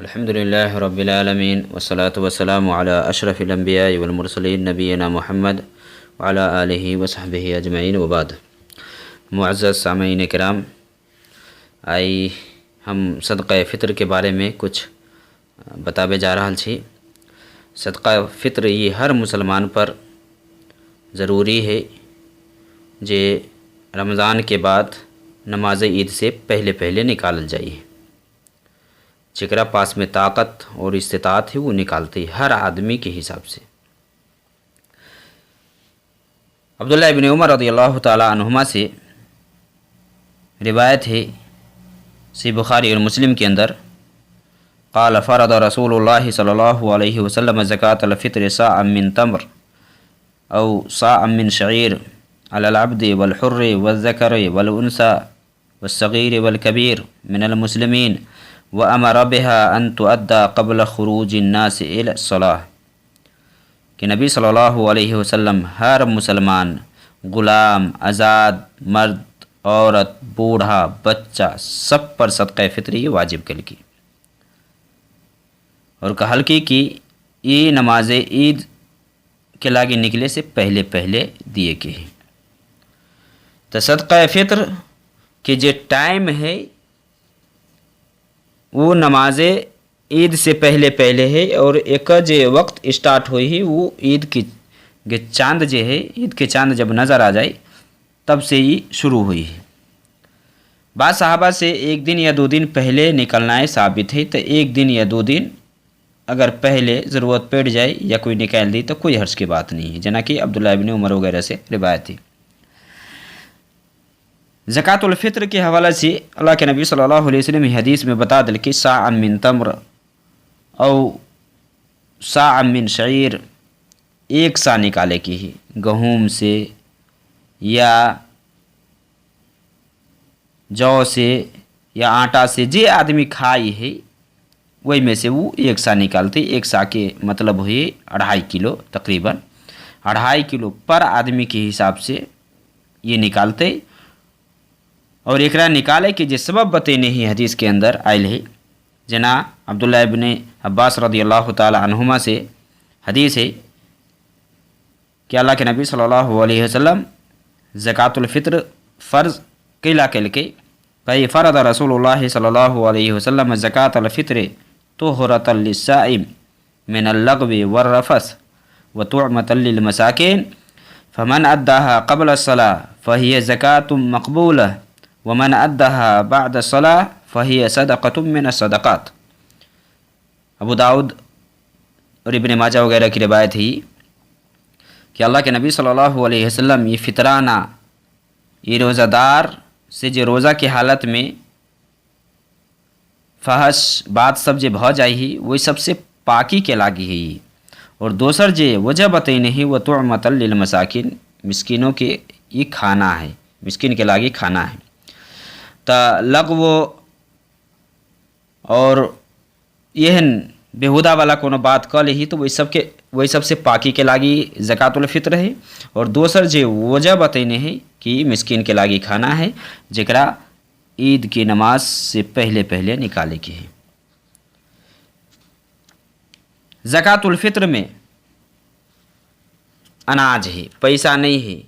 अल्हम्दुलिल्लाहि रब्बिल आलमीन वस्सलातु वस्सलामु अला अशरफिल अंबिया वल मुरसलीन नबीना मुहम्मद व अला आलिहि व सहबिहि अजमईन व बाद। मुअज़्ज़ज़ सामईन किराम, आई हम सदक़ा फ़ित्र के बारे में कुछ बताबे जा रहल छी। सदक़ा फ़ित्र ये हर मुसलमान पर ज़रूरी है जे रमज़ान के बाद नमाज ईद से पहले पहले निकालल जाइए। जेकरा पास में ताकत और इस्तिताअत है वो निकालते हर आदमी के हिसाब से। अब्दुल्लाह इब्न उमर रज़ियल्लाहु ताला अन्हुमा से रिवायत है सही बुखारी और मुस्लिम के अंदर, क़ाल फ़रद रसूलुल्लाह सल्लल्लाहु अलैहि वसल्लम ज़कातल फ़ित्र साअम मिन तम्र औ साअम मिन शईर अलल अब्दि वल हुर्रि वल ज़करि वल उन्सा वस्सगीर वल कबीर मिनल मुस्लिमीन व अमर बिहा अन तुअद्दा क़ब्ल खुरूज अन्नास इला सलाह। कि नबी सल्लल्लाहु अलैहि वसल्लम हर मुसलमान, ग़ुलाम, आज़ाद, मर्द, औरत, बूढ़ा, बच्चा सब पर सदक़ा फ़ित्र वाजिब कल की और कहल कि ये नमाज ईद के लागे निकले से पहले पहले दिए के है। तो सदक़ा फ़ित्र के जे टाइम है वो नमाज ईद से पहले पहले है और एक जे वक्त स्टार्ट हुई ही वो ईद की चाँद जे है, ईद के चाँद जब नज़र आ जाए तब से ही शुरू हुई है। बाद साहबा से एक दिन या दो दिन पहले निकलना है साबित है, तो एक दिन या दो दिन अगर पहले ज़रूरत पड़ जाए या कोई निकाल दी तो कोई हर्ज की बात नहीं है, जना कि अब्दुल्ला इब्न उमर वगैरह से रिवायत है। ज़कातुल फ़ित्र के हवाले से अल्लाह के नबी सल्लल्लाहु अलैहि वसल्लम हदीस में बता दिल कि साअम मिन तम्र औ साअम मिन शईर, एक सा निकाले की ही गहूम से या जौ से या आटा से जे आदमी खाई है वही में से वो एक सा निकालते। एक सा के मतलब हुए 2.5 किलो, तकरीबन 2.5 किलो पर आदमी के हिसाब से ये निकालते। और एकरा निकाले के जे सबब बतेने ही हदीस के अंदर आयल है, जना अब्दुल्ला इब्न अब्बास रज़ियल्लाहु ताला अन्हुमा से हदीस है कि अल्लाह के नबी सल्लल्लाहु अलैहि वसल्लम ज़कातुल फ़ित्र फ़र्ज़ कैला कल के कई फ़रद रसूलुल्लाह सल्लल्लाहु अलैहि वसल्लम ज़कातुल फ़ित्र तुहरतल लिस्साइम मिनल लगवी वर्रफ़स व तुअमतल लिल मसाकिन फ़मन अद्दाहा क़ब्ल अस्सलाह फ़हिय ज़कातुम मक़बूलह वमन अद्दाहा बअद अस्सलाह फ़हिय सदक़तुम मिन अस्सदक़ात। अबू दाऊद और इब्न माजा वगैरह की रिवायत है कि अल्लाह के नबी सल्लल्लाहु अलैहि वसल्लम ये फ़ितराना, ये रोज़ादार से जो रोज़ा की हालत में फहश बात सब जे भ जाई ही वही सबसे पाकी के लागी है। और दोसर जे वजह बतई नहीं वह तुअमतल लिल मसाकिन, मिस्किनों के ये खाना है, मिस्किन के लागी खाना है। त लगवो और यहन बेहुदा वाला कोनो बात कल ही तो वही सबसे पाकी के लागी ज़कातुल फ़ित्र है। और दोसर जे वजह बतईने है कि मिस्किन के लागी खाना है जेकरा ईद की नमाज से पहले पहले निकाले के है। ज़कातुल फ़ित्र में अनाज है, पैसा नहीं है।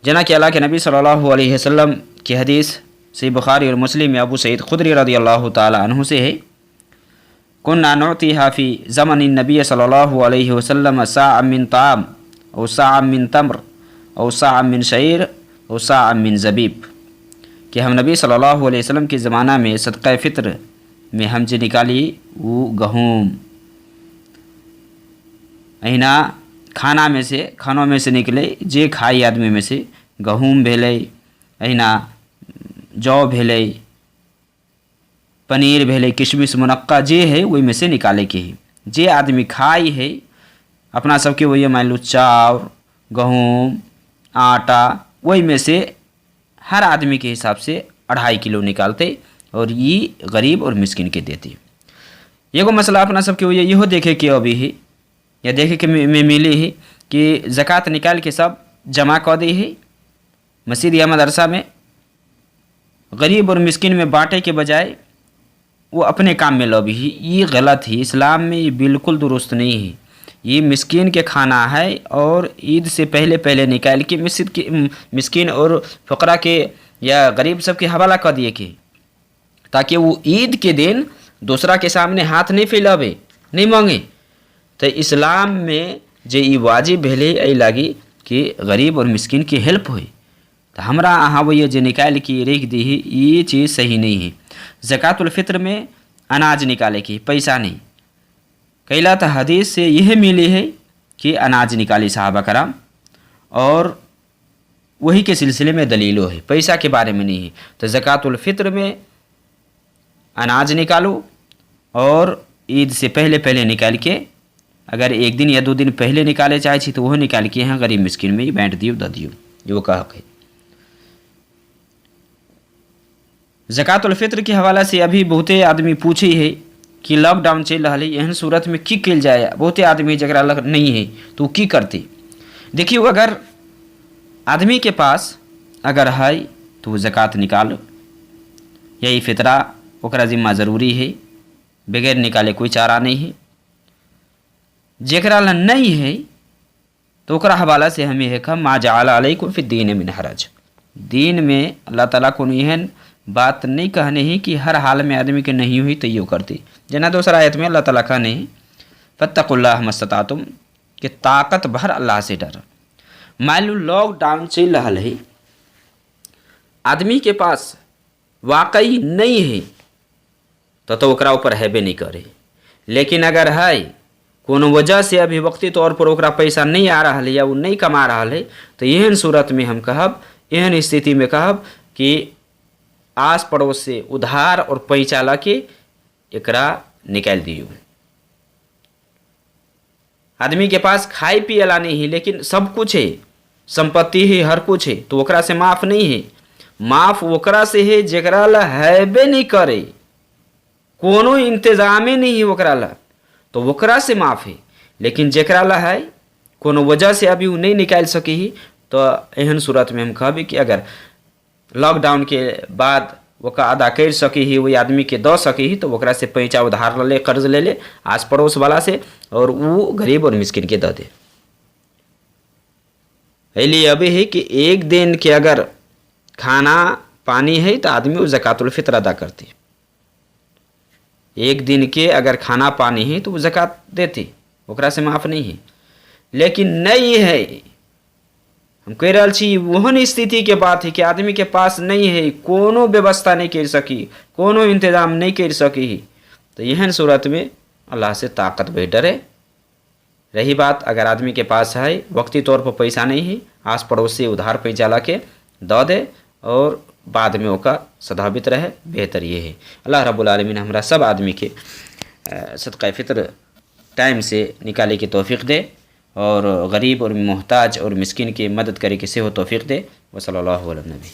जना कि अल्लाह के नबी सल्लल्लाहु अलैहि वसल्लम की हदीस सही बुखारी और मुस्लिम में अबू सईद खुदरी रज़ियल्लाहु ताला अन्हु से है, कुन्ना नुअतीहा फ़ी ज़मन नबी सल्लल्लाहु अलैहि वसल्लम साअम मिन ताम औ साअम मिन तम्र औ साअम मिन शईर औ साअम मिन ज़बीब। कि हम नबी सल्लल्लाहु अलैहि वसल्लम के ज़माना में सदक़ा फ़ित्र में हम जे निकाली वो गहूम अहिना खानों में से निकले, जे खाई आदमी में से गहूम भेलै, अहिना जौ भेलै, पनीर भेलै, किशमिश मुनक्का जे है वही में से निकाले के है। जे आदमी खाई है अपना सबके वही मान लो चाउर, गहूम, आटा, वही में से हर आदमी के हिसाब से 2.5 किलो निकालते और ये गरीब और मिस्किन के देते। एगो मसला अपना सबके वही इहो देखे के अभी है या देखे के में मिली है कि ज़कात निकाल के सब जमा कर दी है मस्जिद या मदरसा में, गरीब और मिस्किन में बांटे के बजाय वो अपने काम में लबी ही, ये गलत है। इस्लाम में ये बिल्कुल दुरुस्त नहीं है। ये मिस्कीन के खाना है और ईद से पहले पहले निकाल के मिस्कीन और फ़करा के या गरीब सब के हवाला कर दिए के, ताकि वो ईद के दिन दूसरा के सामने हाथ नहीं फैलावे, नहीं मांगे। तो इस्लाम में जे ई वाजिब भेले ऐ लागी कि गरीब और मिस्किन की हेल्प होई। तो हमरा अहाँ वो ये जे निकाल के रख दी है, ये चीज़ सही नहीं है। ज़कातुल फ़ित्र में अनाज निकाले की, पैसा नहीं। कैला तो हदीस से यह मिली है कि अनाज निकाली साहबा कराम, और वही के सिलसिले में दलीलो है, पैसा के बारे में नहीं है। तो ज़कातुल फ़ित्र में अनाज निकालो और ईद से पहले पहले निकाल के, अगर एक दिन या 2 दिन पहले निकाले चाहे छी तो वह निकाल के यहाँ गरीब मिस्किन में ही बाँट दियो, द दियो, जो का हक है। ज़कातुल फ़ित्र के हवाला से अभी बहुते आदमी पूछे है कि लॉकडाउन चल रहा है, एहन सूरत में की कल जाए। बहुते आदमी जरा लग नहीं है तो की करते। देखिए, अगर आदमी के पास अगर है तो ज़कात निकालो, यही फ़ितरा ओकरा जिम्मा ज़रूरी है, बगैर निकाले कोई चारा नहीं है। जेकरा ला नहीं है तो ओकरा हवाला से हमें है कम मा जअल अलैकुम फि दीन मिन हरज। दीन में अल्लाह ताला को एहन बात नहीं कहने ही कि हर हाल में आदमी के नहीं हुई तो यो करती। जना दूसरा आयत में अल्लाह ताला कहने फत्तकुल्लाह मस्ततातुम, कि ताकत भर अल्लाह से डर। मान लो लॉकडाउन चल रहा है, आदमी के पास वाकई नहीं है तो ओकरा ऊपर हैबे नहीं करे। लेकिन अगर है कोनो वजह से अभी वक्ती तौर पर ओकरा पैसा नहीं आ रहा है या वो नहीं कमा रहा है, तो एहन सूरत में हम कहब, एहन स्थिति में कहब कि आस पड़ोस से उधार और पैसा ला के एकरा निकाल दियो। आदमी के पास खाए पिए ला नहीं है लेकिन सब कुछ है, संपत्ति है, हर कुछ है, तो ओकरा से माफ़ नहीं है। माफ़ ओकरा से है जेकरा ला हैबे नहीं करे, कोनो इंतजामे नहीं है ओकरा ला, तो ओकरा से माफ़ है। लेकिन जेकरा ला है कोनो वजह से अभी वो नहीं निकाल सके ही, तो एहन सूरत में हम कहबे कि अगर लॉकडाउन के बाद ओका अदा कर सके ही, वही आदमी के दे सके ही, तो ओकरा से पैसा उधार ले, कर्ज ले ले आस पड़ोस वाला से, और वो गरीब और मिस्किन के दे दे। इसलिए अभी है कि एक दिन के अगर खाना पानी है तो आदमी वो ज़कातुल फ़ित्र अदा करती। एक दिन के अगर खाना पानी है तो वो ज़कात देती, ओकरा से माफ़ नहीं है। लेकिन नहीं है, हम कह रहा छी वहन स्थिति के बात है कि आदमी के पास नहीं है, कोनो व्यवस्था नहीं कर सकी, कोनो इंतजाम नहीं कर सकी, तो यहन सूरत में अल्लाह से ताकत भी डरे। रही बात अगर आदमी के पास है वक्ती तौर पर पैसा नहीं है, आस पड़ोस से उधार पैसा ला के दे दे और बाद में ओका सदाबित रहे, बेहतर ये है। अल्लाह रब्बुल आलमीन हमरा सब आदमी के सदका फ़ित्र टाइम से निकाले की तौफीक दे, और गरीब और मोहताज और मिस्किन की मदद करे के से हो तौफीक दे। वसल्लल्लाहु अलैहि नबी।